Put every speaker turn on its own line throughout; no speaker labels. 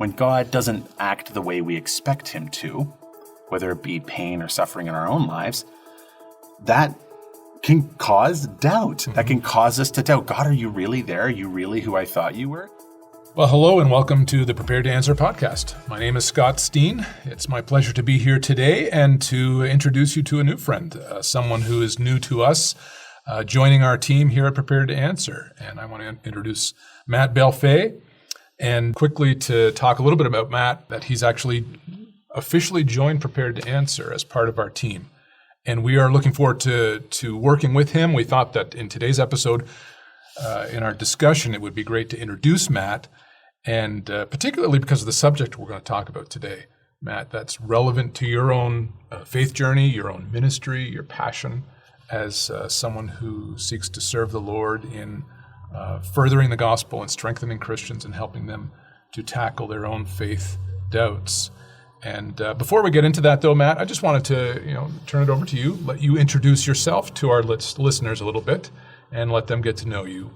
when God doesn't act the way we expect him to, whether it be pain or suffering in our own lives, that can cause doubt. That can cause us to doubt, God, are you really there? Are you really who I thought you were?
Well, hello and welcome to the Prepared to Answer podcast. My name is Scott Steen. It's my pleasure to be here today and to introduce you to a new friend, someone who is new to us, joining our team here at Prepared to Answer. And I want to introduce Matt Bellefeuille, and quickly to talk a little bit about Matt, that he's actually officially joined Prepared to Answer as part of our team. And we are looking forward to working with him. We thought that in today's episode, in our discussion, it would be great to introduce Matt, and particularly because of the subject we're going to talk about today, Matt, that's relevant to your own faith journey, your own ministry, your passion as someone who seeks to serve the Lord in furthering the gospel and strengthening Christians and helping them to tackle their own faith doubts. And before we get into that, though, Matt, I just wanted to turn it over to you, let you introduce yourself to our listeners a little bit, and let them get to know you.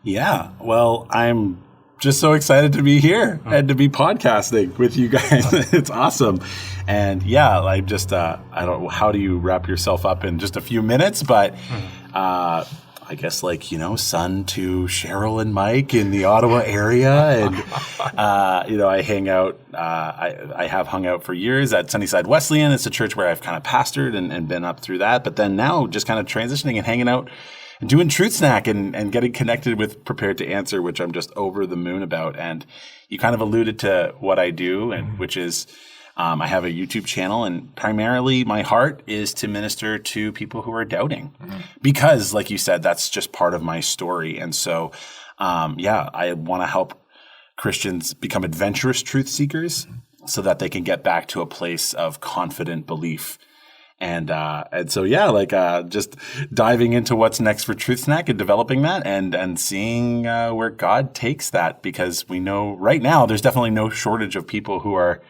Yeah, well, I'm just so excited to be here and to be podcasting with you guys. It's awesome. And yeah, I just, I don't know, how do you wrap yourself up in just a few minutes? But I guess son to Cheryl and Mike in the Ottawa area. And, I hang out, I have hung out for years at Sunnyside Wesleyan. It's a church where I've kind of pastored and been up through that. But then now just kind of transitioning and hanging out and doing Truth Snack and getting connected with Prepared to Answer, which I'm just over the moon about. And you kind of alluded to what I do, and which is I have a YouTube channel, and primarily my heart is to minister to people who are doubting. Because, like you said, that's just part of my story. And so, I want to help Christians become adventurous truth seekers so that they can get back to a place of confident belief. And so, just diving into what's next for Truth Snack and developing that and seeing where God takes that, because we know right now there's definitely no shortage of people who are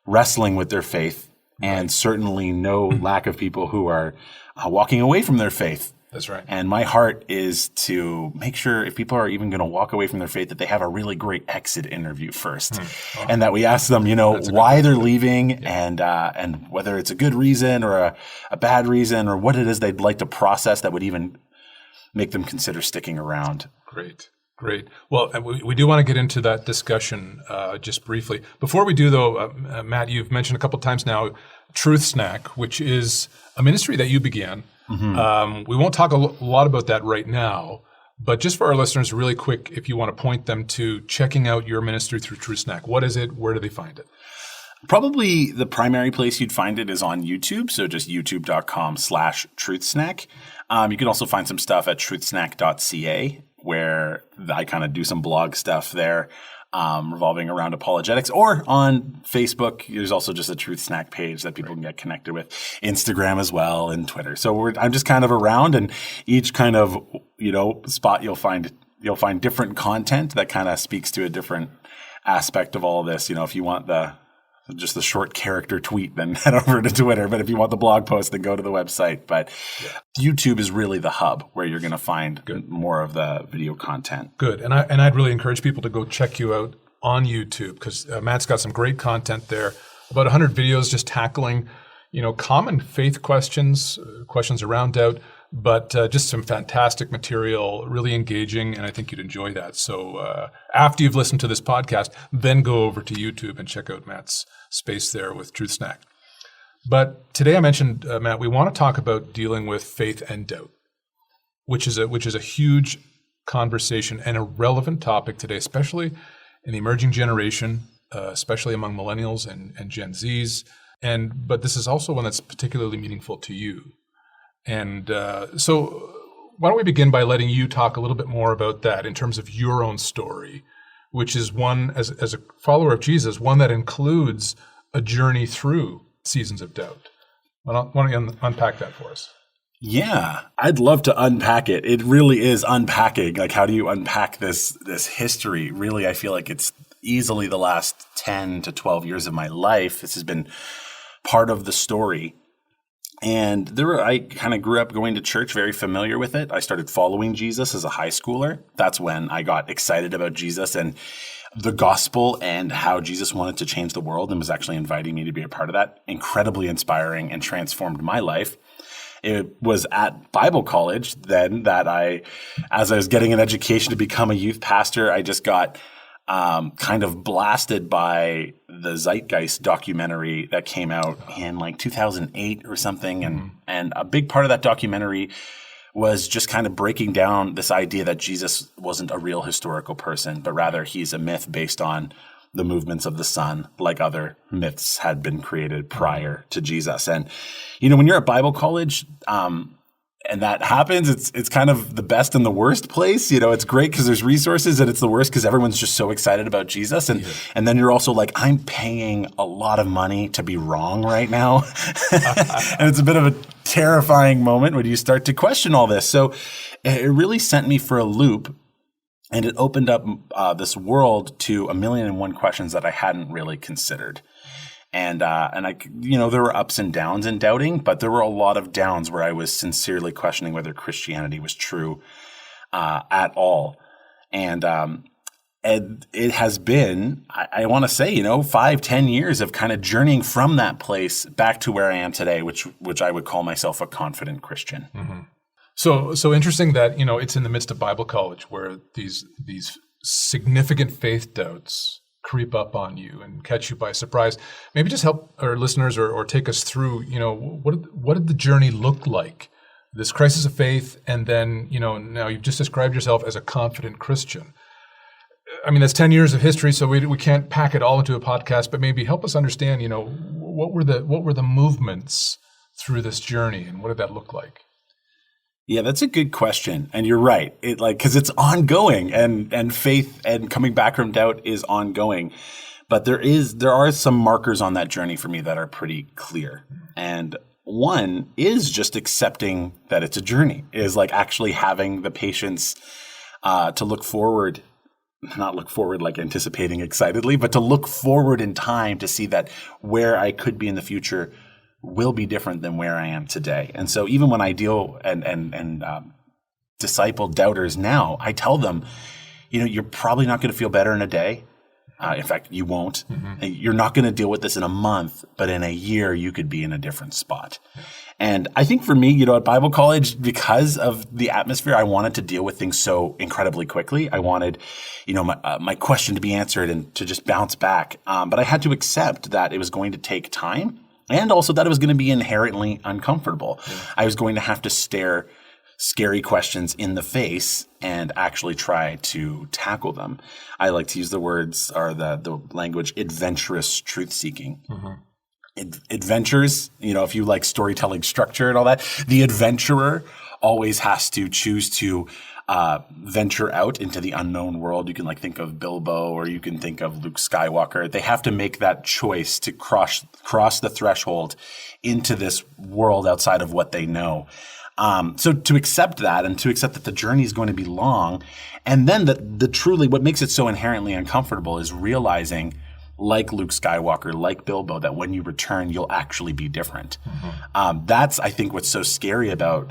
wrestling with their faith, and certainly no lack of people who are walking away from their faith.
That's right.
And my heart is to make sure if people are even going to walk away from their faith, that they have a really great exit interview first, and that we ask them, why they're leaving, and whether it's a good reason or a bad reason, or what it is they'd like to process that would even make them consider sticking around.
Great. Well, we do want to get into that discussion just briefly. Before we do, though, Matt, you've mentioned a couple of times now Truth Snack, which is a ministry that you began. We won't talk a lot about that right now, but just for our listeners, really quick, if you want to point them to checking out your ministry through Truth Snack, what is it? Where do they find it?
Probably the primary place you'd find it is on YouTube, so just youtube.com/truthsnack. You can also find some stuff at truthsnack.ca, where I kind of do some blog stuff there revolving around apologetics, or on Facebook. There's also just a Truth Snack page that people can get connected with, Instagram as well, and Twitter. So I'm just kind of around, and each kind of spot you'll find different content that kind of speaks to a different aspect of all of this. If you want the short character tweet, then head over to Twitter. But if you want the blog post, then go to the website. But YouTube is really the hub where you're going to find more of the video content.
Good. And I'd really encourage people to go check you out on YouTube, because Matt's got some great content there. About 100 videos just tackling, common faith questions around doubt, but just some fantastic material, really engaging, and I think you'd enjoy that. So after you've listened to this podcast, then go over to YouTube and check out Matt's space there with Truth Snack. But today I mentioned, Matt, we want to talk about dealing with faith and doubt, which is a huge conversation and a relevant topic today, especially in the emerging generation, especially among millennials and Gen Zs. But this is also one that's particularly meaningful to you. And so why don't we begin by letting you talk a little bit more about that in terms of your own story, which is one, as a follower of Jesus, one that includes a journey through seasons of doubt. Why don't you unpack that for us?
Yeah, I'd love to unpack it. It really is unpacking. Like, how do you unpack this history? Really, I feel like it's easily the last 10 to 12 years of my life. This has been part of the story. And I kind of grew up going to church, very familiar with it. I started following Jesus as a high schooler. That's when I got excited about Jesus. And the gospel and how Jesus wanted to change the world and was actually inviting me to be a part of that. Incredibly inspiring and transformed my life. It was at Bible college then that as I was getting an education to become a youth pastor, I just got kind of blasted by the Zeitgeist documentary that came out in like 2008 or something. And a big part of that documentary was just kind of breaking down this idea that Jesus wasn't a real historical person, but rather he's a myth based on the movements of the sun, like other myths had been created prior to Jesus. And, when you're at Bible college, and that happens, it's kind of the best and the worst place. It's great because there's resources, and it's the worst because everyone's just so excited about Jesus. And then you're also like, I'm paying a lot of money to be wrong right now. And it's a bit of a terrifying moment when you start to question all this. So it really sent me for a loop, and it opened up this world to 1,000,001 questions that I hadn't really considered. And I, there were ups and downs in doubting, but there were a lot of downs where I was sincerely questioning whether Christianity was true at all. And it has been, I want to say, 5-10 years of kind of journeying from that place back to where I am today, which I would call myself a confident Christian.
Mm-hmm. So interesting that, it's in the midst of Bible college where these significant faith doubts creep up on you and catch you by surprise. Maybe just help our listeners or take us through, what did the journey look like? This crisis of faith, and then, now you've just described yourself as a confident Christian. I mean, that's 10 years of history, so we can't pack it all into a podcast, but maybe help us understand, what were the movements through this journey, and what did that look like?
Yeah, that's a good question. And you're right. Because it's ongoing, and faith and coming back from doubt is ongoing. But there are some markers on that journey for me that are pretty clear. And one is just accepting that it's a journey, is like actually having the patience to look forward, not look forward like anticipating excitedly, but to look forward in time to see that where I could be in the future will be different than where I am today. And so even when I deal and disciple doubters now, I tell them, you're probably not going to feel better in a day. In fact, you won't. Mm-hmm. You're not going to deal with this in a month, but in a year, you could be in a different spot. And I think for me, at Bible college, because of the atmosphere, I wanted to deal with things so incredibly quickly. I wanted, my question to be answered and to just bounce back. But I had to accept that it was going to take time. And also that it was going to be inherently uncomfortable. Yeah. I was going to have to stare scary questions in the face and actually try to tackle them. I like to use the words or the language adventurous truth seeking. Mm-hmm. Adventures, if you like storytelling structure and all that, the adventurer always has to choose to venture out into the unknown world. You can think of Bilbo, or you can think of Luke Skywalker. They have to make that choice to cross the threshold into this world outside of what they know. So to accept that, and to accept that the journey is going to be long, and then the truly what makes it so inherently uncomfortable is realizing, like Luke Skywalker, like Bilbo, that when you return, you'll actually be different. Mm-hmm. That's, I think, what's so scary about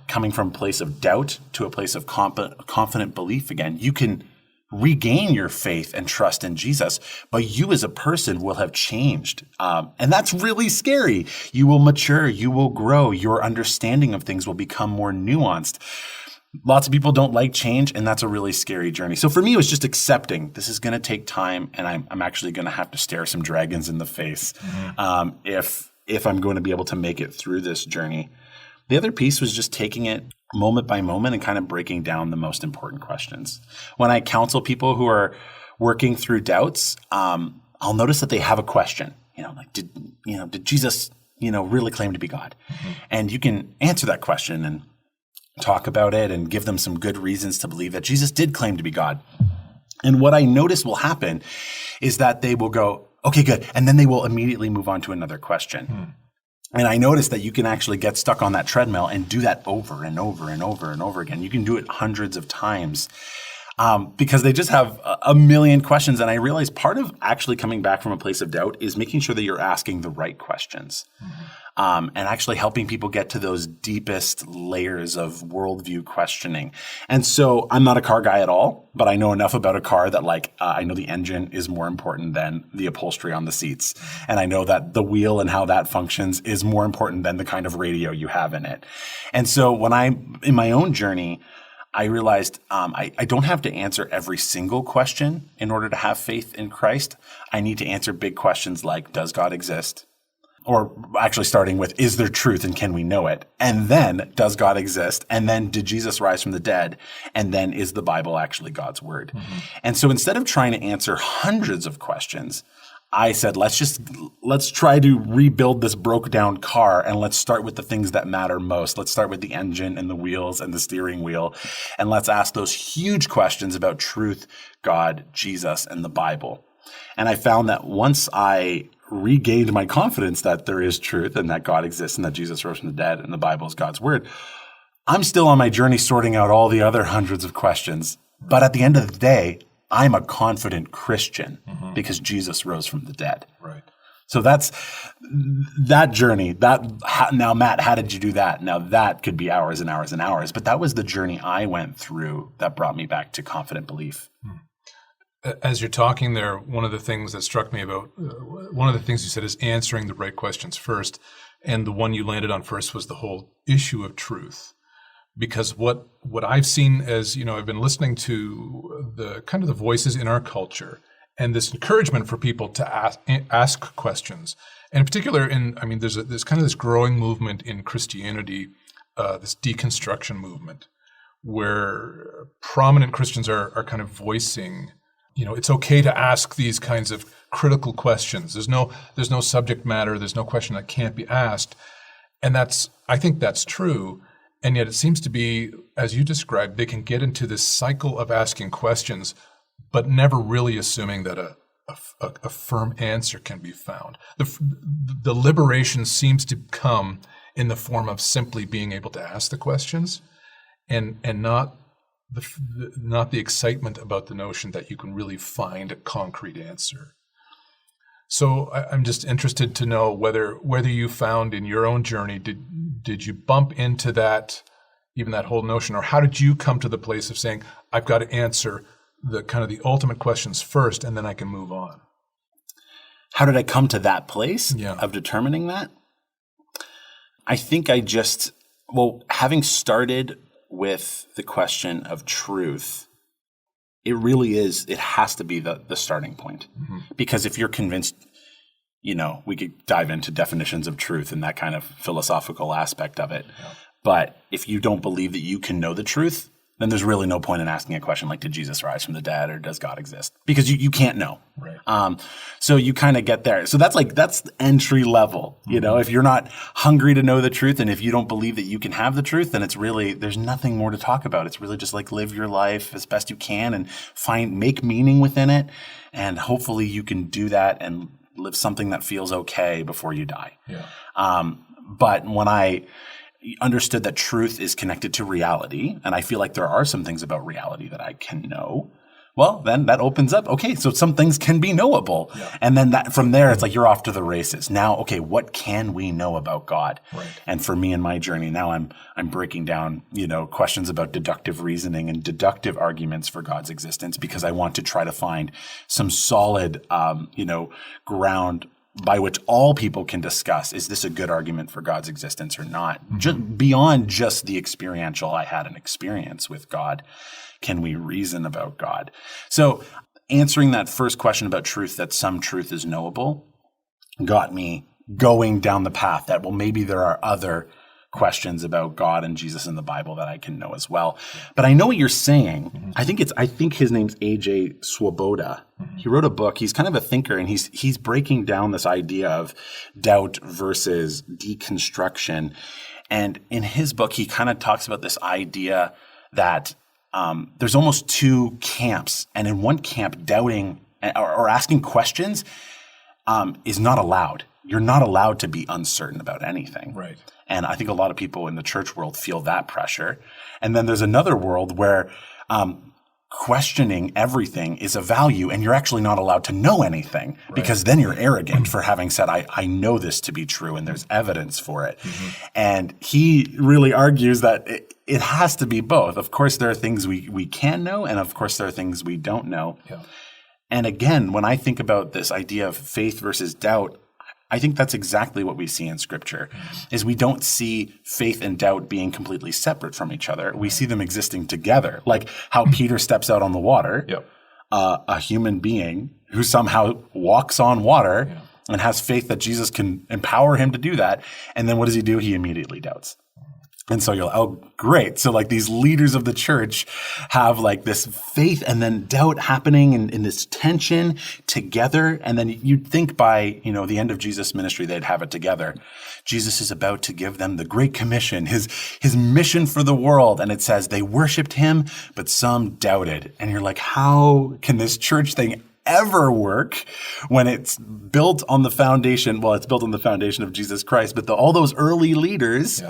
coming from a place of doubt to a place of confident belief again. You can regain your faith and trust in Jesus, but you as a person will have changed. And that's really scary. You will mature, you will grow, your understanding of things will become more nuanced. Lots of people don't like change, and that's a really scary journey. So for me, it was just accepting this is going to take time, and I'm actually going to have to stare some dragons in the face if I'm going to be able to make it through this journey. The other piece was just taking it moment by moment and kind of breaking down the most important questions. When I counsel people who are working through doubts, I'll notice that they have a question. Did Jesus, really claim to be God? Mm-hmm. And you can answer that question and talk about it and give them some good reasons to believe that Jesus did claim to be God. And what I notice will happen is that they will go, okay, good. And then they will immediately move on to another question. Mm. And I noticed that you can actually get stuck on that treadmill and do that over and over and over and over again. You can do it hundreds of times because they just have a million questions. And I realized part of actually coming back from a place of doubt is making sure that you're asking the right questions. And actually helping people get to those deepest layers of worldview questioning. And so I'm not a car guy at all, but I know enough about a car that I know the engine is more important than the upholstery on the seats. And I know that the wheel and how that functions is more important than the kind of radio you have in it. And so when I'm in my own journey, I realized I don't have to answer every single question in order to have faith in Christ. I need to answer big questions like, does God exist? Or actually starting with, is there truth and can we know it? And then, does God exist? And then, did Jesus rise from the dead? And then, is the Bible actually God's word? And so instead of trying to answer hundreds of questions, I said, let's try to rebuild this broke down car, and let's start with the things that matter most. Let's start with the engine and the wheels and the steering wheel. And let's ask those huge questions about truth, God, Jesus, and the Bible. And I found that once I regained my confidence that there is truth and that God exists and that Jesus rose from the dead and the Bible is God's word, I'm still on my journey sorting out all the other hundreds of questions. But at the end of the day, I'm a confident Christian because Jesus rose from the dead.
Right.
So that's that journey. Now, Matt, how did you do that? Now, that could be hours and hours and hours. But that was the journey I went through that brought me back to confident belief.
As you're talking there, one of the things that struck me about, one of the things you said is answering the right questions first. And the one you landed on first was the whole issue of truth. Because what I've seen as, I've been listening to the kind of the voices in our culture and this encouragement for people to ask questions. And in particular, there's kind of this growing movement in Christianity, this deconstruction movement, where prominent Christians are kind of voicing, it's okay to ask these kinds of critical questions. There's no subject matter. There's no question that can't be asked. And I think that's true. And yet it seems to be, as you described, they can get into this cycle of asking questions, but never really assuming that a firm answer can be found. The liberation seems to come in the form of simply being able to ask the questions and not the excitement about the notion that you can really find a concrete answer. So I'm just interested to know whether you found in your own journey, did you bump into that, even that whole notion, or how did you come to the place of saying, I've got to answer the kind of the ultimate questions first, and then I can move on?
How did I come to that place of determining that? I think having started with the question of truth, it has to be the starting point. Because if you're convinced, we could dive into definitions of truth and that kind of philosophical aspect of it. Yeah. But if you don't believe that you can know the truth, then there's really no point in asking a question like, did Jesus rise from the dead or does God exist? Because you can't know. Right. So you kind of get there. So that's entry level. If you're not hungry to know the truth and if you don't believe that you can have the truth, then there's nothing more to talk about. It's really just like live your life as best you can and make meaning within it. And hopefully you can do that and live something that feels okay before you die. Yeah. But when I understood that truth is connected to reality, and I feel like there are some things about reality that I can know, well, then that opens up, okay, so some things can be knowable. Yeah. And then from there, it's like you're off to the races. Now, okay, what can we know about God? Right. And for me in my journey, now I'm breaking down, questions about deductive reasoning and deductive arguments for God's existence because I want to try to find some solid, ground by which all people can discuss, is this a good argument for God's existence or not? Just beyond just the experiential, I had an experience with God. Can we reason about God? So answering that first question about truth, that some truth is knowable, got me going down the path that, well, maybe there are other questions about God and Jesus in the Bible that I can know as well. But I know what you're saying. I think his name's A.J. Swoboda. He wrote a book. He's kind of a thinker, and he's breaking down this idea of doubt versus deconstruction. And in his book, he kind of talks about this idea that there's almost two camps. And in one camp, doubting or asking questions is not allowed. You're not allowed to be uncertain about anything. Right. And I think a lot of people in the church world feel that pressure. And then there's another world where questioning everything is a value, and you're actually not allowed to know anything because then you're arrogant for having said, I know this to be true and there's evidence for it. And he really argues that it has to be both. Of course, there are things we can know, and of course, there are things we don't know. Yeah. And again, when I think about this idea of faith versus doubt, I think that's exactly what we see in Scripture, is we don't see faith and doubt being completely separate from each other. We see them existing together, like how Peter steps out on the water, a human being who somehow walks on water and has faith that Jesus can empower him to do that. And then what does he do? He immediately doubts. And so you're like, oh, great. So like these leaders of the church have like this faith and then doubt happening in this tension together. And then you'd think by, the end of Jesus' ministry, they'd have it together. Jesus is about to give them the Great Commission, his mission for the world. And it says they worshiped him, but some doubted. And you're like, how can this church thing ever work when it's built on the foundation? Well, it's built on the foundation of Jesus Christ, but all those early leaders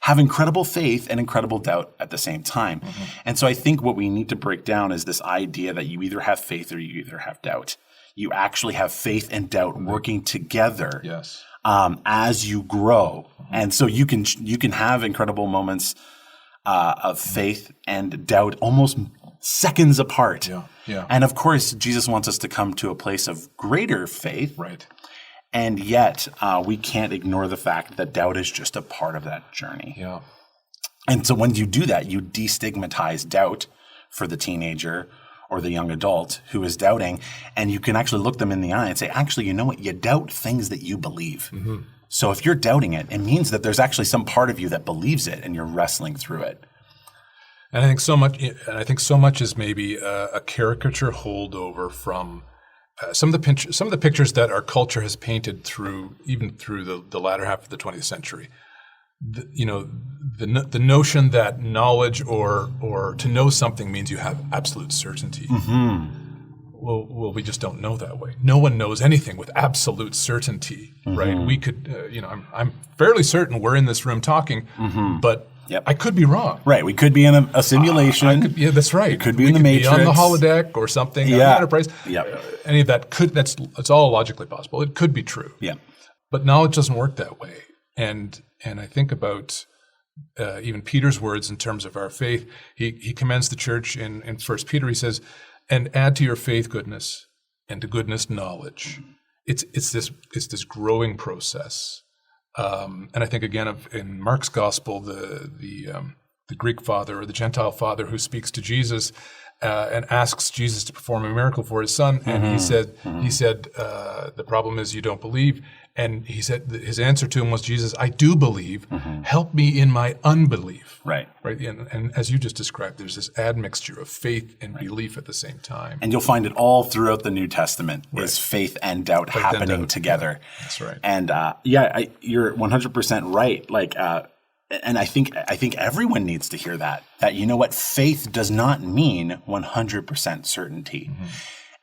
have incredible faith and incredible doubt at the same time. And so I think what we need to break down is this idea that you either have faith or you either have doubt. You actually have faith and doubt working together as you grow. And so you can have incredible moments of faith and doubt almost seconds apart. And of course, Jesus wants us to come to a place of greater faith. And yet, we can't ignore the fact that doubt is just a part of that journey. And so when you do that, you destigmatize doubt for the teenager or the young adult who is doubting, and you can actually look them in the eye and say, actually, you know what? You doubt things that you believe. So if you're doubting it, it means that there's actually some part of you that believes it, and you're wrestling through it.
And I think so much is maybe a caricature holdover from some of the pictures that our culture has painted through the latter half of the 20th century. The notion that knowledge or to know something means you have absolute certainty. Well, we just don't know that way. No one knows anything with absolute certainty, right? We could, I'm fairly certain we're in this room talking, but I could be wrong.
Right. We could be in a simulation.
That's right.
It could be in the Matrix.
Be on the holodeck or something. On the Enterprise. Any of that it's all logically possible. It could be true. But knowledge doesn't work that way. And I think about even Peter's words in terms of our faith. He commends the church in 1 Peter. He says, and add to your faith goodness, and to goodness knowledge. It's this growing process. And I think again in Mark's gospel, the Greek father or the Gentile father who speaks to Jesus and asks Jesus to perform a miracle for his son, and he said, the problem is you don't believe. And he said his answer to him was, Jesus, I do believe. Help me in my unbelief. Right. And as you just described, there's this admixture of faith and belief at the same time.
And you'll find it all throughout the New Testament is faith and doubt happening together.
That's right.
And you're 100% right. And I think everyone needs to hear that you know what, faith does not mean 100% certainty.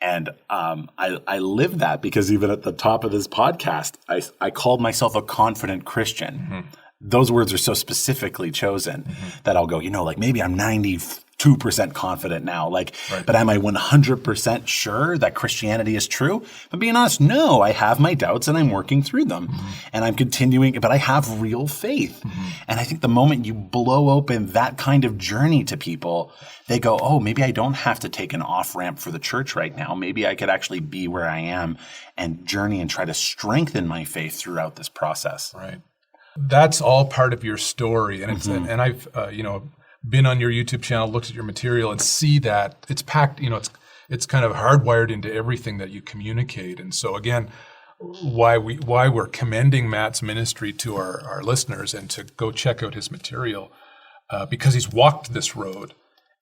And I live that because even at the top of this podcast, I called myself a confident Christian. Those words are so specifically chosen that I'll go, maybe I'm 92% confident now. But am I 100% sure that Christianity is true? But being honest, no, I have my doubts and I'm working through them. And I'm continuing, but I have real faith. And I think the moment you blow open that kind of journey to people, they go, oh, maybe I don't have to take an off-ramp for the church right now. Maybe I could actually be where I am and journey and try to strengthen my faith throughout this process.
Right. That's all part of your story. And and I've, been on your YouTube channel, looked at your material, and see that it's packed, it's kind of hardwired into everything that you communicate. And so again, why we're commending Matt's ministry to our listeners and to go check out his material, because he's walked this road.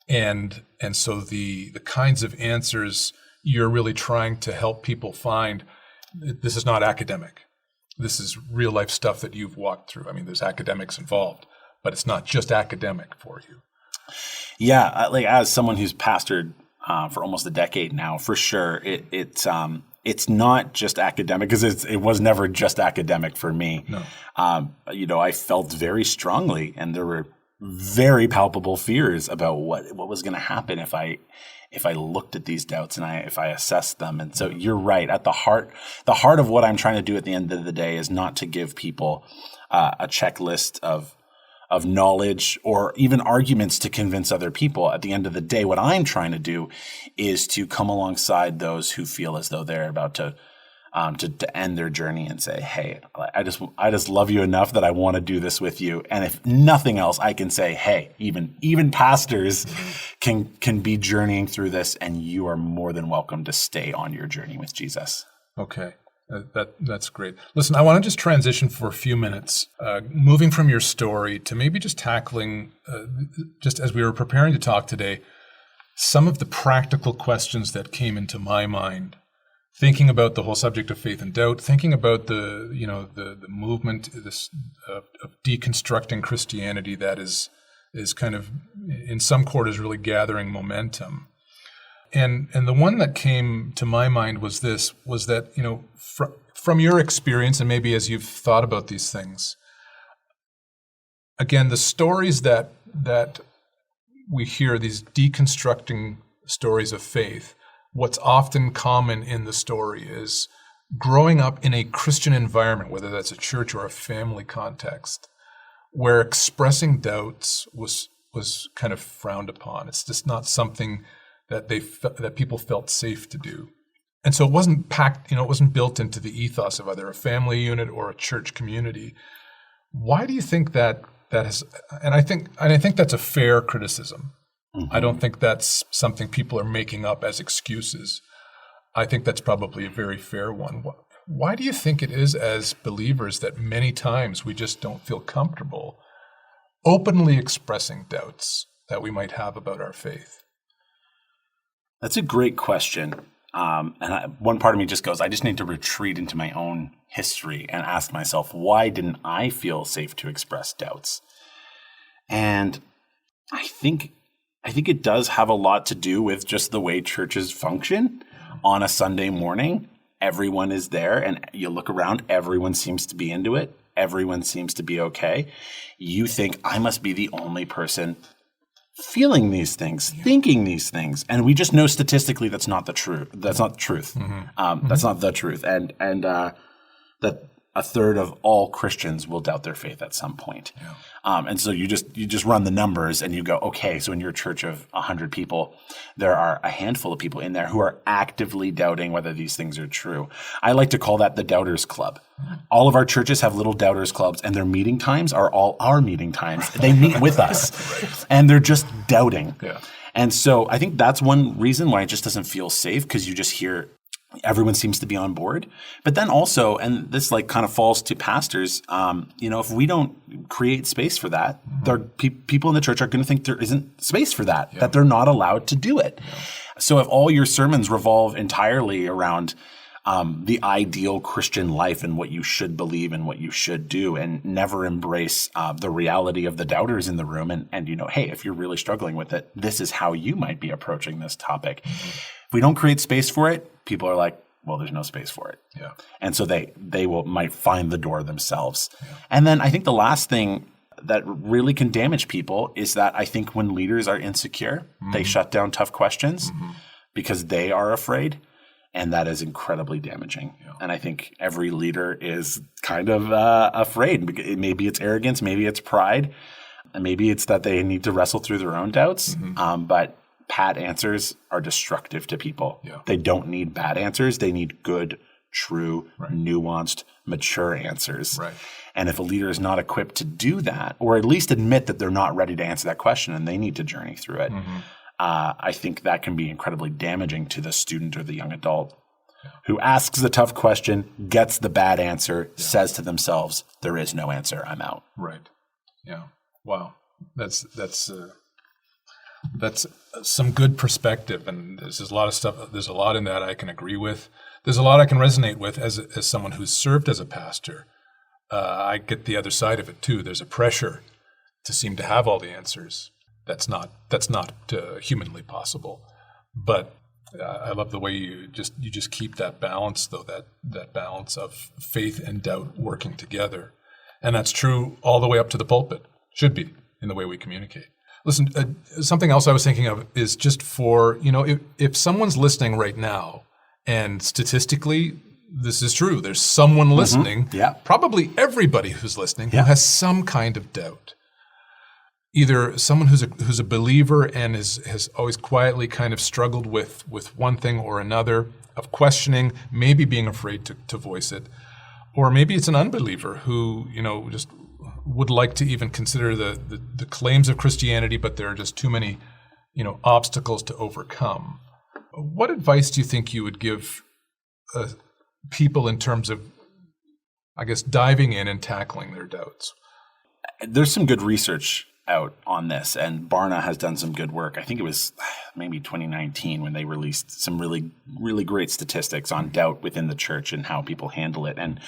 And so the kinds of answers you're really trying to help people find, this is not academic. This is real life stuff that you've walked through. I mean, there's academics involved, but it's not just academic for you.
Yeah, as someone who's pastored for almost a decade now, for sure, it's not just academic, because it was never just academic for me.
No.
I felt very strongly, and there were very palpable fears about what was going to happen if I looked at these doubts and if I assessed them. And so you're right. At the heart of what I'm trying to do at the end of the day is not to give people a checklist of knowledge or even arguments to convince other people. At the end of the day, what I'm trying to do is to come alongside those who feel as though they're about to end their journey and say, hey, I just love you enough that I want to do this with you. And if nothing else, I can say, hey, even pastors can be journeying through this, and you are more than welcome to stay on your journey with Jesus.
Okay. That's great. Listen, I want to just transition for a few minutes, moving from your story to maybe just tackling, just as we were preparing to talk today, some of the practical questions that came into my mind, thinking about the whole subject of faith and doubt, thinking about the movement of deconstructing Christianity that is kind of in some quarters really gathering momentum. And the one that came to my mind was that, from your experience, and maybe as you've thought about these things, again, the stories that we hear, these deconstructing stories of faith, what's often common in the story is growing up in a Christian environment, whether that's a church or a family context, where expressing doubts was kind of frowned upon. It's just not something that people felt safe to do. And so it wasn't it wasn't built into the ethos of either a family unit or a church community. Why do you think that has, and I think that's a fair criticism. Mm-hmm. I don't think that's something people are making up as excuses. I think that's probably a very fair one. Why do you think it is, as believers, that many times we just don't feel comfortable openly expressing doubts that we might have about our faith?
That's a great question. One part of me just goes, I just need to retreat into my own history and ask myself, why didn't I feel safe to express doubts? And I think it does have a lot to do with just the way churches function. On a Sunday morning, everyone is there, and you look around, everyone seems to be into it. Everyone seems to be okay. You think, I must be the only person feeling these things, thinking these things, and we just know statistically that's not the truth. That's not the truth. Mm-hmm. That's not the truth, and that a third of all Christians will doubt their faith at some point. Yeah. And so you just run the numbers and you go, okay, so in your church of 100 people, there are a handful of people in there who are actively doubting whether these things are true. I like to call that the Doubters Club. All of our churches have little Doubters Clubs, and their meeting times are all our meeting times. They meet with us, right. And they're just doubting. Yeah. And so I think that's one reason why it just doesn't feel safe, because you just hear everyone seems to be on board. But then also, and this kind of falls to pastors, if we don't create space for that, people in the church are going to think there isn't space for that, that they're not allowed to do it. Yeah. So if all your sermons revolve entirely around the ideal Christian life and what you should believe and what you should do, and never embrace the reality of the doubters in the room, and hey, if you're really struggling with it, this is how you might be approaching this topic. Mm-hmm. If we don't create space for it, people are like, well, there's no space for it. Yeah. And so they might find the door themselves. Yeah. And then I think the last thing that really can damage people is that I think when leaders are insecure, they shut down tough questions because they are afraid. And that is incredibly damaging. Yeah. And I think every leader is kind of afraid. Maybe it's arrogance, maybe it's pride, and maybe it's that they need to wrestle through their own doubts. But pat answers are destructive to people. Yeah. They don't need bad answers. They need good, true, nuanced, mature answers. Right. And if a leader is not equipped to do that, or at least admit that they're not ready to answer that question and they need to journey through it, I think that can be incredibly damaging to the student or the young adult who asks the tough question, gets the bad answer, says to themselves, there is no answer, I'm out. Right.
Yeah. Wow. That's some good perspective, and there's a lot of stuff. There's a lot in that I can agree with. There's a lot I can resonate with as someone who's served as a pastor. I get the other side of it too. There's a pressure to seem to have all the answers. That's not humanly possible. But I love the way you just keep that balance, though, that balance of faith and doubt working together, and that's true all the way up to the pulpit. Should be. in the way we communicate. Listen, something else I was thinking of is just for, if someone's listening right now, and statistically, this is true, there's someone listening, probably everybody who's listening, who has some kind of doubt. Either someone who's a believer and has always quietly kind of struggled with one thing or another, of questioning, maybe being afraid to voice it, or maybe it's an unbeliever who, just would like to even consider the claims of Christianity, but there are just too many, obstacles to overcome. What advice do you think you would give people in terms of, I guess, diving in and tackling their doubts?
There's some good research out on this, and Barna has done some good work. I think it was maybe 2019 when they released some really, really great statistics on doubt within the church and how people handle it. And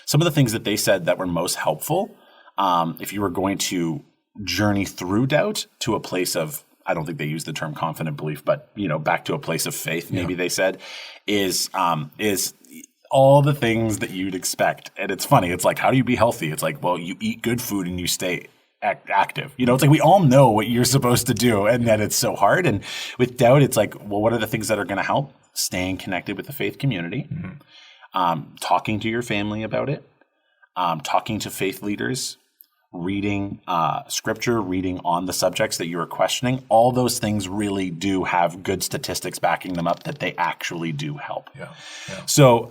some of the things that they said that were most helpful, if you were going to journey through doubt to a place of, I don't think they use the term confident belief, but back to a place of faith, maybe they said, is all the things that you'd expect. And it's funny. It's like, how do you be healthy? It's like, well, you eat good food and you stay active. It's like we all know what you're supposed to do, and that it's so hard. And with doubt, it's like, well, what are the things that are going to help? Staying connected with the faith community, talking to your family about it, talking to faith leaders, reading scripture, reading on the subjects that you are questioning. All those things really do have good statistics backing them up that they actually do help.
Yeah.
So,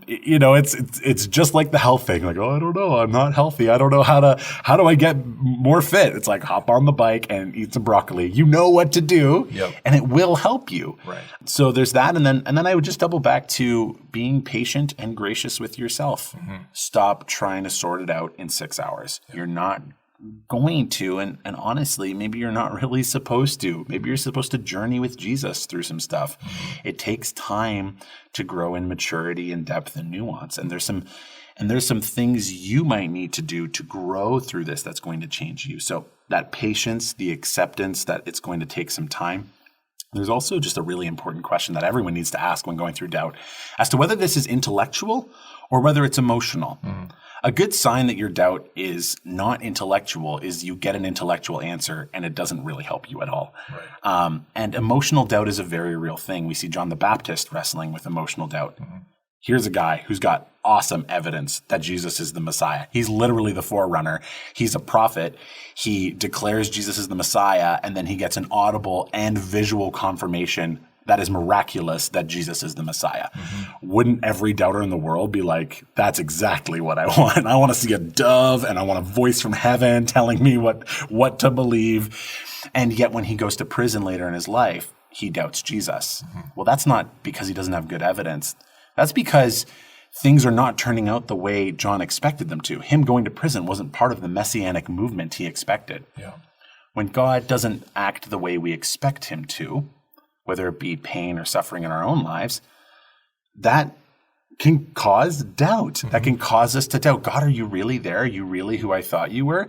it's just like the health thing. Like, oh, I don't know, I'm not healthy. I don't know how do I get more fit? It's like, hop on the bike and eat some broccoli. You know what to do, and it will help you.
Right.
So there's that, and then I would just double back to being patient and gracious with yourself. Stop trying to sort it out in 6 hours. You're not going to, and honestly, maybe you're not really supposed to. Maybe you're supposed to journey with Jesus through some stuff. It takes time to grow in maturity and depth and nuance. And there's some things you might need to do to grow through this that's going to change you. So that patience, the acceptance that it's going to take some time. There's also just a really important question that everyone needs to ask when going through doubt as to whether this is intellectual or whether it's emotional. A good sign that your doubt is not intellectual is you get an intellectual answer and it doesn't really help you at all.
Right.
And emotional doubt is a very real thing. We see John the Baptist wrestling with emotional doubt. Here's a guy who's got awesome evidence that Jesus is the Messiah. He's literally the forerunner. He's a prophet. He declares Jesus is the Messiah, and then he gets an audible and visual confirmation that is miraculous that Jesus is the Messiah. Wouldn't every doubter in the world be like, that's exactly what I want. I want to see a dove, and I want a voice from heaven telling me what to believe. And yet when he goes to prison later in his life, he doubts Jesus. Well, that's not because he doesn't have good evidence. That's because things are not turning out the way John expected them to. Him going to prison wasn't part of the messianic movement he expected. When God doesn't act the way we expect him to, whether it be pain or suffering in our own lives, that can cause doubt. That can cause us to doubt, God, are you really there? Are you really who I thought you were?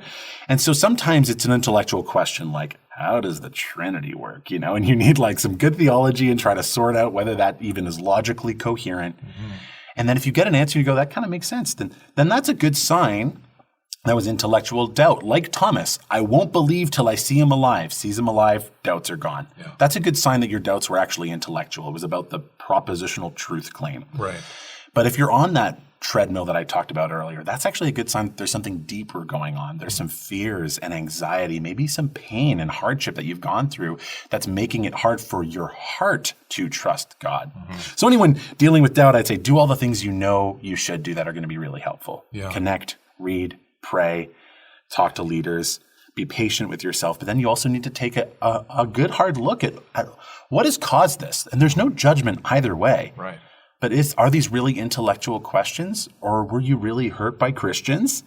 And so sometimes it's an intellectual question like, how does the Trinity work? And you need like some good theology and try to sort out whether that even is logically coherent. And then if you get an answer, you go, that kind of makes sense. Then that's a good sign that was intellectual doubt. Like Thomas, I won't believe till I see him alive. Sees him alive, doubts are gone. That's a good sign that your doubts were actually intellectual. It was about the propositional truth claim.
Right.
But if you're on that treadmill that I talked about earlier, that's actually a good sign that there's something deeper going on. There's some fears and anxiety, maybe some pain and hardship that you've gone through that's making it hard for your heart to trust God. So anyone dealing with doubt, I'd say do all the things you know you should do that are going to be really helpful. Connect, read, pray, talk to leaders, be patient with yourself. But then you also need to take a good hard look at what has caused this. And there's no judgment either way.
Right.
But are these really intellectual questions, or were you really hurt by Christians?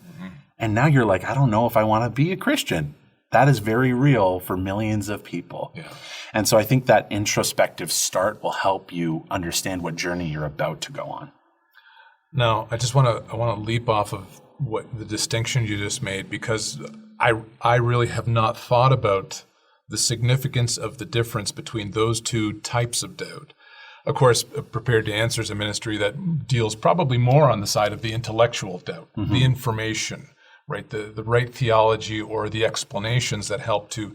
And now you're like, I don't know if I want to be a Christian. That is very real for millions of people. And so I think that introspective start will help you understand what journey you're about to go on.
Now, I want to leap off of what the distinction you just made, because I really have not thought about the significance of the difference between those two types of doubt. Of course, Prepared to Answer is a ministry that deals probably more on the side of the intellectual doubt, the information, right? The right theology or the explanations that help to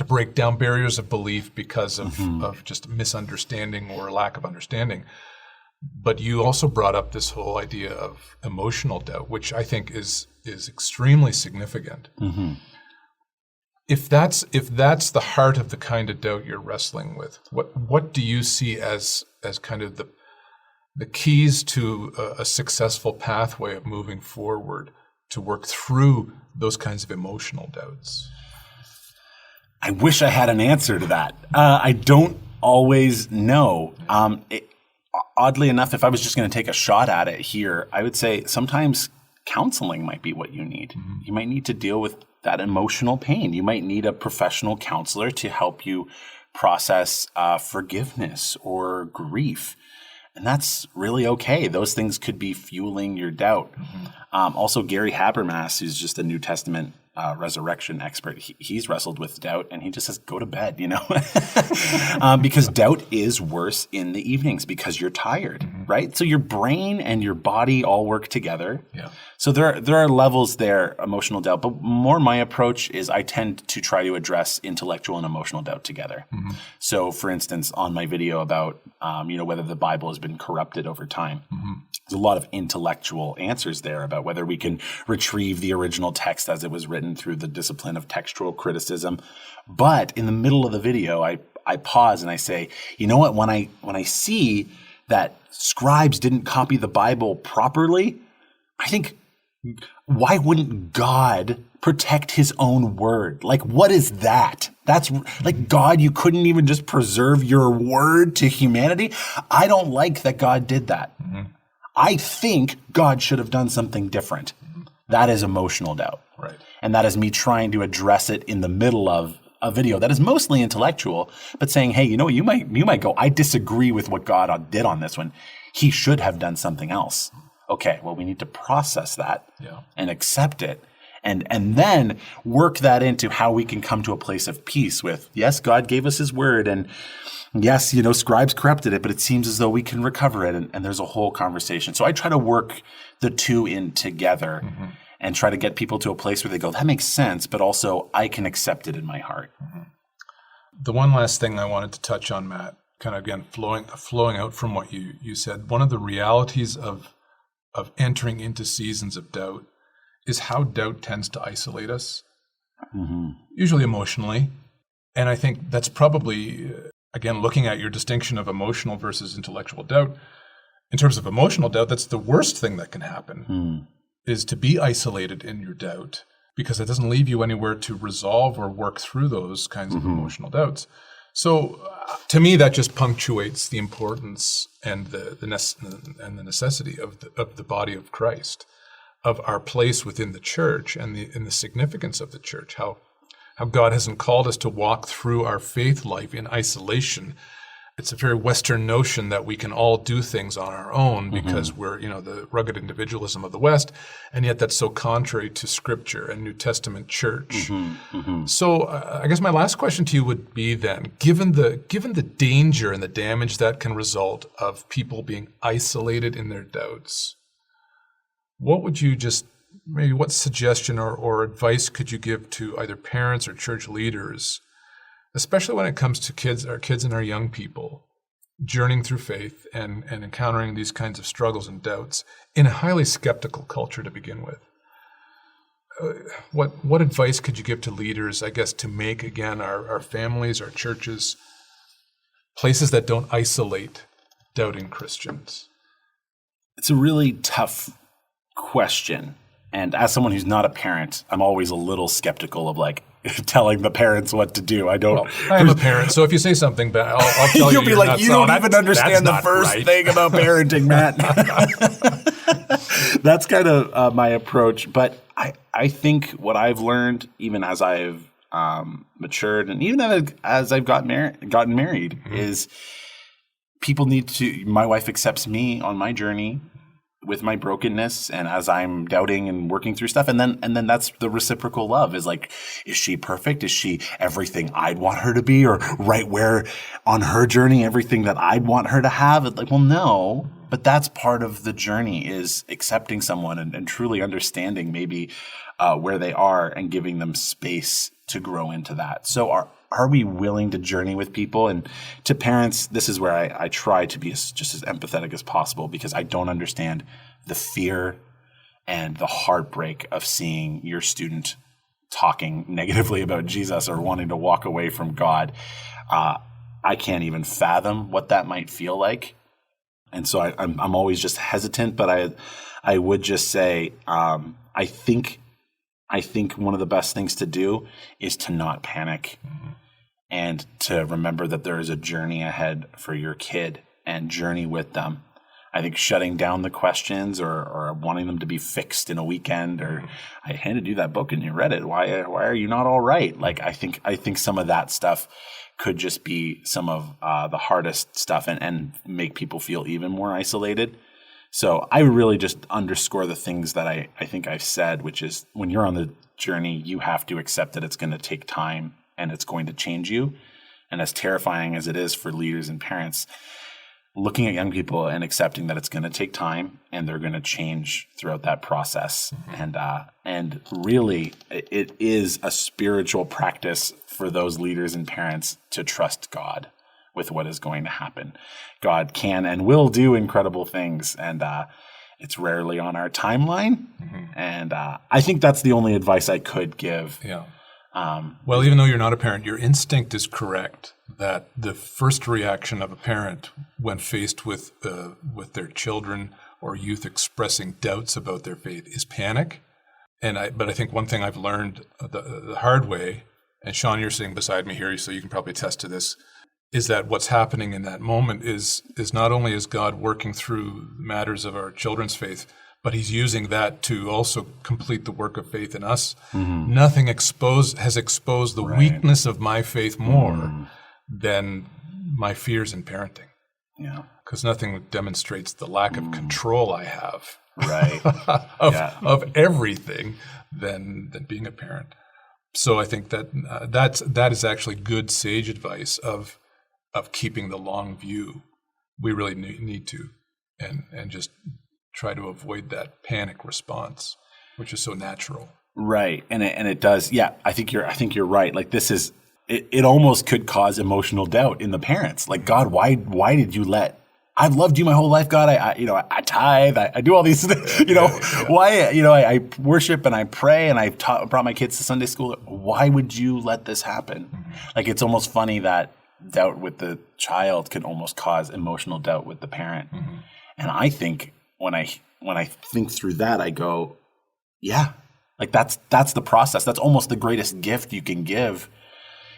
break down barriers of belief because of just misunderstanding or lack of understanding. But you also brought up this whole idea of emotional doubt, which I think is extremely significant. If that's the heart of the kind of doubt you're wrestling with, what do you see as kind of the keys to a successful pathway of moving forward to work through those kinds of emotional doubts?
I wish I had an answer to that. I don't always know. Oddly enough, if I was just going to take a shot at it here, I would say sometimes counseling might be what you need. You might need to deal with that emotional pain. You might need a professional counselor to help you process forgiveness or grief. And that's really okay. Those things could be fueling your doubt. Also, Gary Habermas, who's just a New Testament resurrection expert, he's wrestled with doubt, and he just says, go to bed, because doubt is worse in the evenings because you're tired, right? So your brain and your body all work together. Yeah. So there are levels there, emotional doubt, but more my approach is I tend to try to address intellectual and emotional doubt together. So for instance, on my video about, whether the Bible has been corrupted over time, there's a lot of intellectual answers there about whether we can retrieve the original text as it was written through the discipline of textual criticism. But in the middle of the video, I pause and I say, you know what, when I see that scribes didn't copy the Bible properly, I think, why wouldn't God protect his own word? Like, what is that? That's like, God, you couldn't even just preserve your word to humanity? I don't like that God did that. I think God should have done something different. That is emotional doubt. Right. And that is me trying to address it in the middle of a video that is mostly intellectual, but saying, hey, you might go, I disagree with what God did on this one. He should have done something else. Okay, well, we need to process that and accept it. And then work that into how we can come to a place of peace with, yes, God gave us his word, and yes, scribes corrupted it, but it seems as though we can recover it. And there's a whole conversation. So I try to work the two in together and try to get people to a place where they go, that makes sense, but also I can accept it in my heart.
The one last thing I wanted to touch on, Matt, kind of again, flowing out from what you said, one of the realities of entering into seasons of doubt is how doubt tends to isolate us, usually emotionally. And I think that's probably, again, looking at your distinction of emotional versus intellectual doubt, in terms of emotional doubt, that's the worst thing that can happen, is to be isolated in your doubt, because it doesn't leave you anywhere to resolve or work through those kinds of emotional doubts. So to me, that just punctuates the importance and the necessity of the body of Christ, of our place within the church and the significance of the church, how God hasn't called us to walk through our faith life in isolation. It's a very Western notion that we can all do things on our own because we're, the rugged individualism of the West, and yet that's so contrary to Scripture and New Testament church. So I guess my last question to you would be then, given the danger and the damage that can result of people being isolated in their doubts, what would you what suggestion or advice could you give to either parents or church leaders, especially when it comes to our kids and our young people, journeying through faith and encountering these kinds of struggles and doubts in a highly skeptical culture to begin with? What advice could you give to leaders, I guess, to make, again, our families, our churches, places that don't isolate doubting Christians?
It's a really tough question. And as someone who's not a parent, I'm always a little skeptical of telling the parents what to do. I don't.
Well, I am a parent, so if you say something bad, I'll tell you.
You'll be like, you don't even understand the first thing about parenting, Matt. That's kind of my approach. But I think what I've learned, even as I've matured, and even as I've gotten married, is people need to. My wife accepts me on my journey with my brokenness, and as I'm doubting and working through stuff, and then that's the reciprocal love is is she perfect? Is she everything I'd want her to be, or right where on her journey everything that I'd want her to have? It's well, no, But that's part of the journey, is accepting someone and truly understanding maybe where they are and giving them space to grow into that. So are we willing to journey with people? And to parents, this is where I try to be just as empathetic as possible, because I don't understand the fear and the heartbreak of seeing your student talking negatively about Jesus or wanting to walk away from God. I can't even fathom what that might feel like. And so I'm always just hesitant, but I would just say I think one of the best things to do is to not panic and to remember that there is a journey ahead for your kid and journey with them. I think shutting down the questions or wanting them to be fixed in a weekend, or I handed you that book and you read it. Why are you not all right? Like, I think some of that stuff could just be some of the hardest stuff and make people feel even more isolated. So I really just underscore the things that I think I've said, which is when you're on the journey, you have to accept that it's going to take time and it's going to change you. And as terrifying as it is for leaders and parents, looking at young people and accepting that it's going to take time and they're going to change throughout that process. And really, it is a spiritual practice for those leaders and parents to trust God with what is going to happen. God can and will do incredible things, and it's rarely on our timeline. And I think that's the only advice I could give.
Yeah. Well, even though you're not a parent, your instinct is correct that the first reaction of a parent when faced with their children or youth expressing doubts about their faith is panic. But I think one thing I've learned the hard way, and Sean, you're sitting beside me here, so you can probably attest to this, is that what's happening in that moment is not only is God working through matters of our children's faith, but he's using that to also complete the work of faith in us. Nothing has exposed the weakness of my faith more than my fears in parenting. Yeah. Because nothing demonstrates the lack of control I have of everything than being a parent. So I think that is actually good sage advice of keeping the long view. We really need to, and just try to avoid that panic response, which is so natural. Right, and it does. Yeah, I think you're right. Like, this is it almost could cause emotional doubt in the parents. Like, God, why did you let? I've loved you my whole life, God. I tithe. I do all these things. Why? I worship and I pray and I brought my kids to Sunday school. Why would you let this happen? Like, it's almost funny that doubt with the child can almost cause emotional doubt with the parent. And I think when I think through that, I go, yeah, like that's the process. That's almost the greatest gift you can give,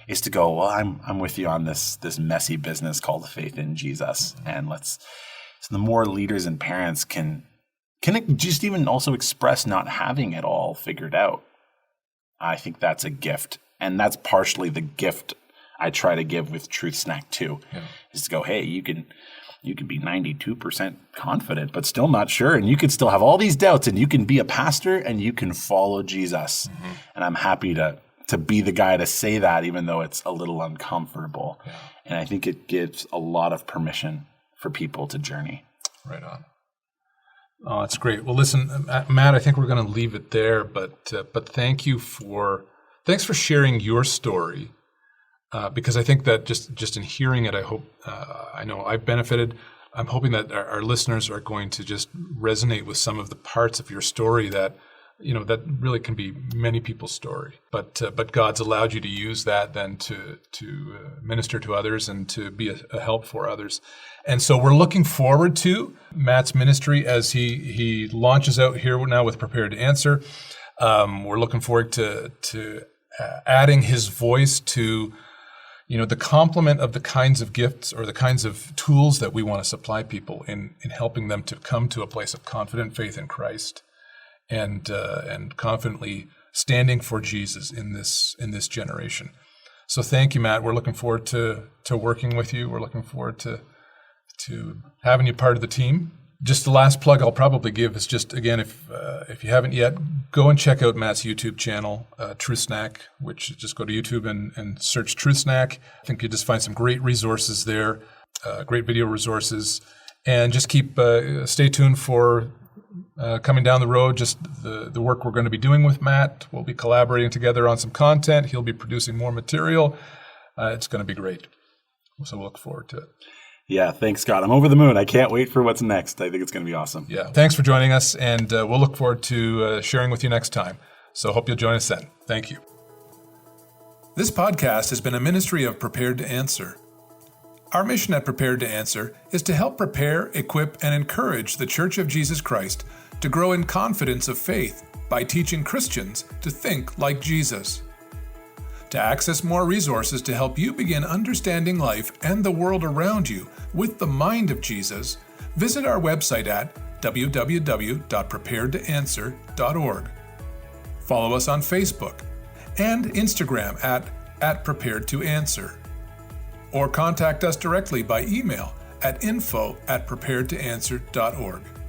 is to go, well, I'm with you on this messy business called faith in Jesus. And so the more leaders and parents can it just even also express not having it all figured out. I think that's a gift. And that's partially the gift I try to give with Truth Snack too, is to go, hey, you can be 92% confident, but still not sure. And you can still have all these doubts, and you can be a pastor and you can follow Jesus. And I'm happy to be the guy to say that, even though it's a little uncomfortable. And I think it gives a lot of permission for people to journey. Right on. Oh, that's great. Well, listen, Matt, I think we're going to leave it there, but thanks for sharing your story. Because I think that just in hearing it, I know I've benefited. I'm hoping that our listeners are going to just resonate with some of the parts of your story that really can be many people's story. But God's allowed you to use that then to minister to others and to be a help for others. And so we're looking forward to Matt's ministry as he launches out here now with Prepared to Answer. We're looking forward to adding his voice to the complement of the kinds of gifts or the kinds of tools that we want to supply people in helping them to come to a place of confident faith in Christ and confidently standing for Jesus in this generation. So thank you, Matt. We're looking forward to working with you. We're looking forward to having you part of the team. Just the last plug I'll probably give is just, again, if you haven't yet, go and check out Matt's YouTube channel, Truth Snack, which just go to YouTube and search Truth Snack. I think you just find some great resources there, great video resources. And just stay tuned for coming down the road, just the work we're going to be doing with Matt. We'll be collaborating together on some content. He'll be producing more material. It's going to be great. So we'll look forward to it.
Yeah, thanks, Scott. I'm over the moon. I can't wait for what's next. I think it's going to be awesome.
Yeah, thanks for joining us, and we'll look forward to sharing with you next time. So hope you'll join us then. Thank you. This podcast has been a ministry of Prepared to Answer. Our mission at Prepared to Answer is to help prepare, equip, and encourage the Church of Jesus Christ to grow in confidence of faith by teaching Christians to think like Jesus. To access more resources to help you begin understanding life and the world around you with the mind of Jesus, visit our website at www.preparedtoanswer.org. Follow us on Facebook and Instagram at Prepared to Answer. Or contact us directly by email at info@preparedtoanswer.org.